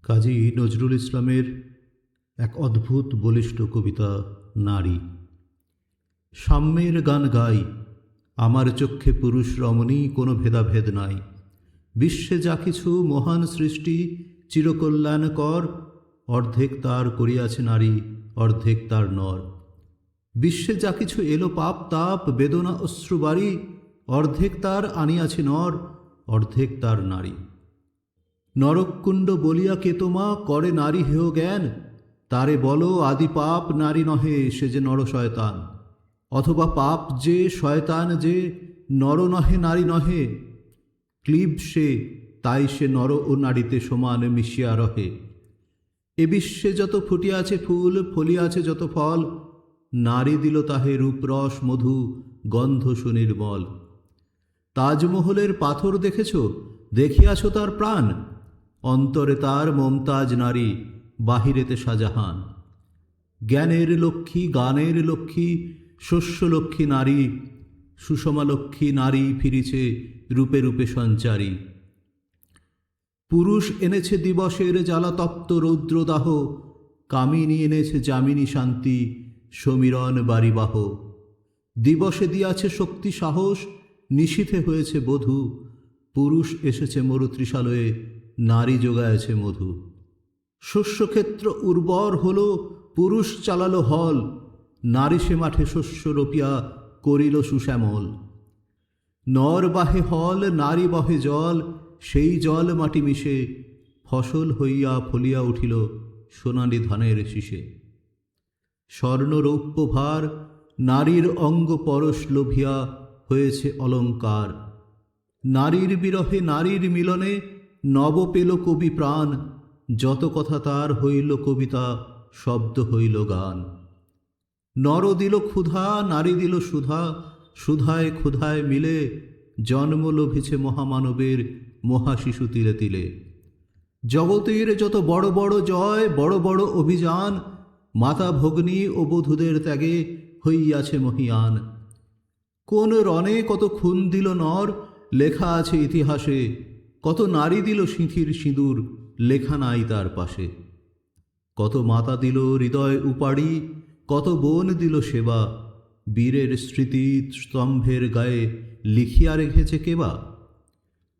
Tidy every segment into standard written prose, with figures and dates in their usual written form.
কাজী নজরুল ইসলামের এক অদ্ভুত বলিষ্ঠ কবিতা নারী। সাম্যের গান গাই, আমার চক্ষে পুরুষ রমণী কোনো ভেদাভেদ নাই। বিশ্বে যা কিছু মহান সৃষ্টি চিরকল্যাণকর, অর্ধেক তার করিয়াছে নারী, অর্ধেক তার নর। বিশ্বে যা কিছু এলো পাপ তাপ বেদনা অশ্রুবারি, অর্ধেক তার আনিয়াছে নর, অর্ধেক তার নারী। নরককুণ্ড বলিয়া কেতমা করে নারী হেয় জ্ঞান, তারে বলো আদি পাপ নারী নহে সে যে নর শয়তান। অথবা পাপ যে শয়তান যে নর নহে নারী নহে, ক্লীব সে তাই সে নর ও নারীতে সমান মিশিয়া রহে। এ বিশ্বে যত ফুটিয়াছে ফুল ফলিয়াছে যত ফল, নারী দিল তাহে রূপরস মধু গন্ধ সুনির্মল। তাজমহলের পাথর দেখেছ, দেখিয়াছ তার প্রাণ, অন্তরে তার মমতাজ নারী, বাহিরেতে শাহজাহান। জ্ঞানের লক্ষ্মী গানের লক্ষ্মী শস্যলক্ষ্মী নারী, সুষমা লক্ষ্মী নারী ফিরিছে রূপে রূপে সঞ্চারী। পুরুষ এনেছে দিবসের জ্বালাতপ্ত রৌদ্রদাহ, কামিনী এনেছে যামিনী শান্তি সমীরণ বারিবাহ। দিবসে দিয়াছে শক্তি সাহস, নিশীথে হয়েছে বধূ, পুরুষ এসেছে মরুত্রিশালয়ে নারী যোগায়েছে মধু। শস্যক্ষেত্র উর্বর হল পুরুষ চালালো হল, নারী সে মাঠে শস্য রোপিয়া করিল সুশ্যামল। নর বাহে হল নারী বহে জল, সেই জল মাটি মিশে ফসল হইয়া ফলিয়া উঠিল সোনালি ধানের শীষে। স্বর্ণরৌপ্য ভার নারীর অঙ্গ পরশ লোভিয়া হয়েছে অলঙ্কার, নারীর বিরহে নারীর মিলনে নব পেল কবি প্রাণ। যত কথা তার হইল কবিতা, শব্দ হইল গান। নর দিল ক্ষুধা নারী দিল সুধা, সুধায় ক্ষুধায় মিলে জন্ম লভিছে মহামানবের মহাশিশু তিলে তিলে। জগতের যত বড় বড় জয় বড় বড় অভিযান, মাতা ভগ্নী ও বধূদের ত্যাগে হইয়াছে মহিয়ান। কোন রণে কত খুন দিল নর, লেখা আছে ইতিহাসে, কত নারী দিল সিঁথির সিঁদুর, লেখা নাই তার পাশে। কত মাতা দিল হৃদয় উপাড়ি, কত বোন দিল সেবা, বীরের স্মৃতি স্তম্ভের গায়ে লিখিয়া রেখেছে কেবা।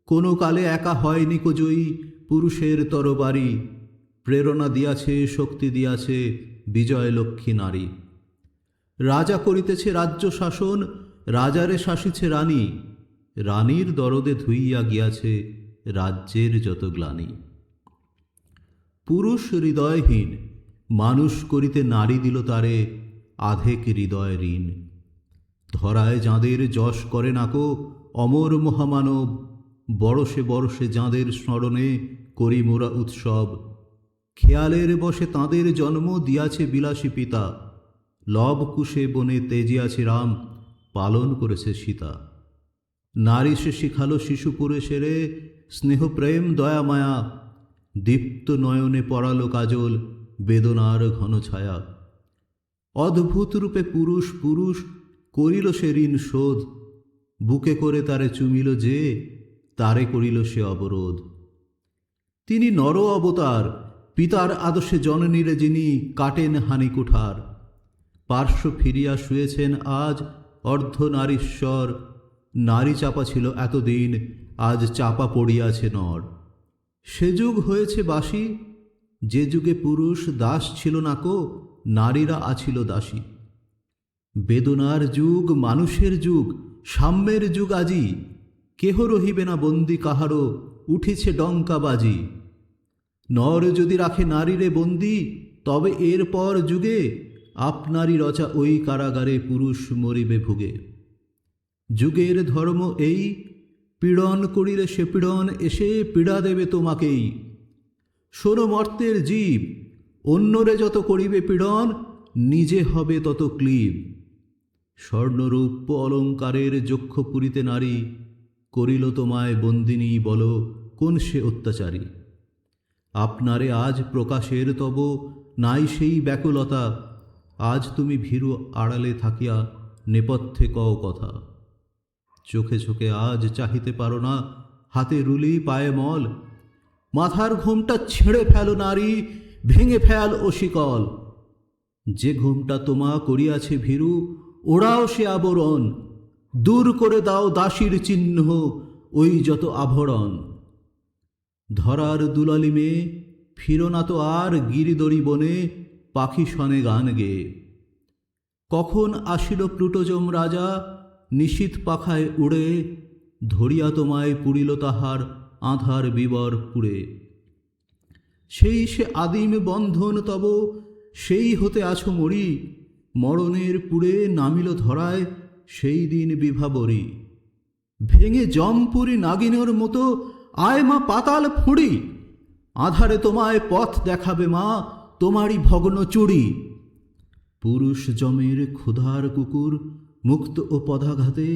কোনো কালে একা হয়নি কো জয়ী পুরুষের তরবারি, প্রেরণা দিয়াছে শক্তি দিয়াছে বিজয় লক্ষ্মী নারী। রাজা করিতেছে রাজ্য শাসন, রাজারে শাসিছে রানী, রানীর দরদে ধুইয়া গিয়াছে রাজ্যের যত গ্লানি। পুরুষ হৃদয়হীন মানুষ করিতে নারী দিল তারে আধেক হৃদয় ঋণ। ধরায় যাঁদের যশ করে নাকো অমর মহামানব, বরষে বরষে যাঁদের স্মরণে করি মোরা উৎসব। খেয়ালের বসে তাঁদের জন্ম দিয়াছে বিলাসী পিতা, লবকুশে বনে তেজিয়াছে রাম পালন করেছে সীতা। নারী সে শিখালো শিশুপুরে সেরে স্নেহ প্রেম দয়া মায়া, দীপ্ত নয়নে পড়ালো কাজল বেদনার ঘন ছায়া। অদ্ভুত রূপে পুরুষ পুরুষ করিল সে ঋণ শোধ, বুকে করে তারে চুমিল যে তারে করিল সে অবরোধ। তিনি নর অবতার পিতার আদর্শে জননীরে যিনি কাটেন হানি কুঠার। পার্শ্ব ফিরিয়া শুয়েছেন আজ অর্ধ নারীশ্বর, নারী চাপা ছিল এতদিন আজ চাপা পড়িয়াছে নর। সে যুগ হয়েছে বাসি যে যুগে পুরুষ দাস ছিল নাকো, নারীরা আছিল দাসী। বেদনার যুগ মানুষের যুগ সাম্যের যুগ আজি, কেহ রহিবে না বন্দি কাহারও উঠিছে ডঙ্কা বাজি। নর যদি রাখে নারীরে বন্দি, তবে এরপর যুগে আপনারই রচা ওই কারাগারে পুরুষ মরিবে ভুগে। যুগের ধর্ম এই, পীড়ন করিলে সে পীড়ন এসে পীড়া দেবে তোমাকেই। শোনো মর্তের জীব, অন্যরে যত করিবে পীড়ন, নিজে হবে তত ক্লীব। স্বর্ণরূপ্য অলঙ্কারের যক্ষ পুরীতে নারী, করিল তোমায় বন্দিনী বলো কোন সে অত্যাচারী। আপনারে আজ প্রকাশের তব নাই সেই ব্যাকুলতা, আজ তুমি ভীরু আড়ালে থাকিয়া নেপথ্যে কও কথা। চোখে চোখে আজ চাহিতে পারো না, হাতে রুলি পায়ে মল, মাথার ঘোমটা ছেড়ে ফেলো নারী, ভেঙে ফেল ও শিকল। যে ঘোমটা তোমা করিয়াছে ভীরু, ওড়াও সে আবরণ। দূর করে দাও দাসীর চিহ্ন, ওই যত আভরণ। ধরার দুলালি মেয়ে, ফিরো না তো আর গিরিদড়ি বনে, পাখি শনে গান গেয়ে। কখন আসিল প্লুটোজম রাজা, নিশীথ পাখায় উড়ে, ধরিয়া তোমায় পুরিল তাহার আঁধার বিবর পুড়ে। সেই সে আদিম বন্ধন তব, সেই হতে আছো মরি, মরণের পুড়ে নামিল ধরায় সেই দিন বিভাবরী। ভেঙে জমপুরি নাগিনের মতো আয় মা পাতাল ফুঁড়ি, আধারে তোমায় পথ দেখাবে মা তোমারই ভগ্ন চুড়ি। পুরুষ জমের ক্ষুধার কুকুর মুক্ত ও পদাঘাতে,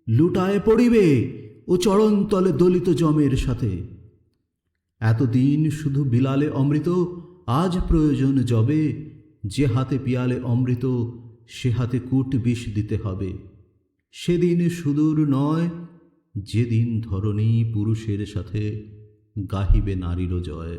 লুটায় পড়িবে ও চরণতলে দলিত জমের সাথে। এতদিন শুধু বিলালে অমৃত, আজ প্রয়োজন যবে, যে হাতে পিয়ালে অমৃত সে হাতে কূট বিষ দিতে হবে। সেদিন সুদূর নয়, যেদিন ধরণী পুরুষের সাথে গাহিবে নারীর জয়।